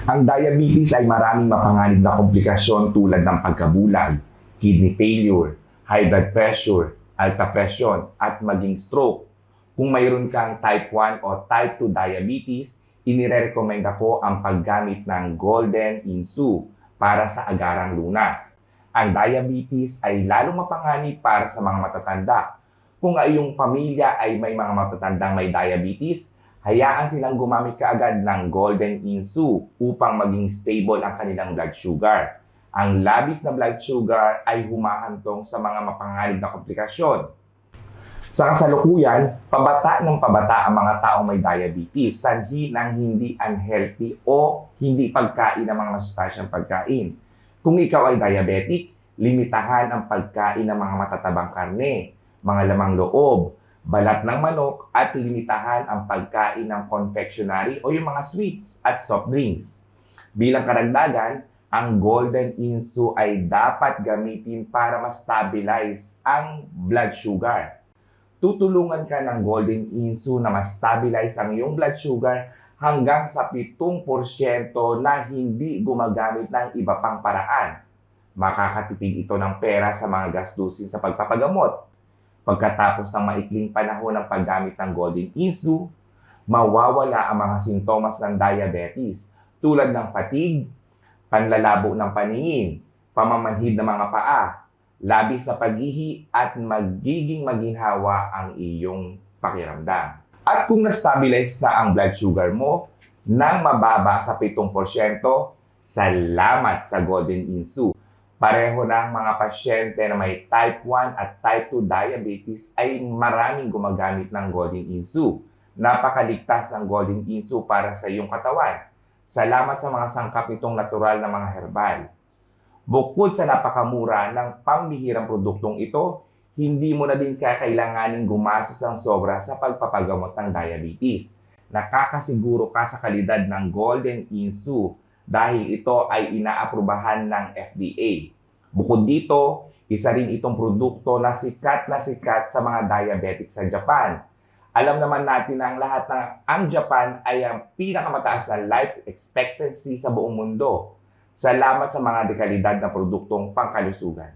Ang diabetes ay maraming mapanganib na komplikasyon tulad ng pagkabulag, kidney failure, high blood pressure, alta presyon, at maging stroke. Kung mayroon kang type 1 o type 2 diabetes, inirekomenda ko ang paggamit ng Golden Insu para sa agarang lunas. Ang diabetes ay lalong mapanganib para sa mga matatanda. Kung ang iyong pamilya ay may mga matatandang may diabetes, hayaan silang gumamit kaagad ng Golden Insu upang maging stable ang kanilang blood sugar. Ang labis na blood sugar ay humahantong sa mga mapanganib na komplikasyon. Sa kasalukuyan, pabata ng pabata ang mga taong may diabetes, sanhi ng hindi unhealthy o hindi pagkain ng mga masustansyang pagkain. Kung ikaw ay diabetic, limitahan ang pagkain ng mga matatabang karne, mga lamang loob, balat ng manok, at limitahan ang pagkain ng confectionery o yung mga sweets at soft drinks. Bilang karagdagan, ang Golden Insu ay dapat gamitin para ma-stabilize ang blood sugar. Tutulungan ka ng Golden Insu na ma-stabilize ang iyong blood sugar hanggang sa 7% na hindi gumagamit ng iba pang paraan. Makakatipid ito ng pera sa mga gastusin sa pagpapagamot. Pagkatapos ng maikling panahon ng paggamit ng Golden Insu, mawawala ang mga sintomas ng diabetes tulad ng fatigue, panlalabo ng paningin, pamamanhid ng mga paa, labis na pag-ihi at magiging maginhawa ang iyong pakiramdam. At kung na-stabilize na ang blood sugar mo nang mababa sa 7%, salamat sa Golden Insu. Pareho ng mga pasyente na may type 1 at type 2 diabetes ay maraming gumagamit ng Golden Insu. Napakaligtas ng Golden Insu para sa iyong katawan. Salamat sa mga sangkap nitong natural na mga herbal. Bukod sa napakamura ng pambihirang produktong ito, hindi mo na din kakailanganin gumastos ng sobra sa pagpapagamot ng diabetes. Nakakasiguro ka sa kalidad ng Golden Insu dahil ito ay inaaprubahan ng FDA. Bukod dito, isa rin itong produkto na sikat sa mga diabetic sa Japan. Alam naman natin na ang Japan ay ang pinakamataas na life expectancy sa buong mundo. Salamat sa mga dekalidad na produktong pangkalusugan.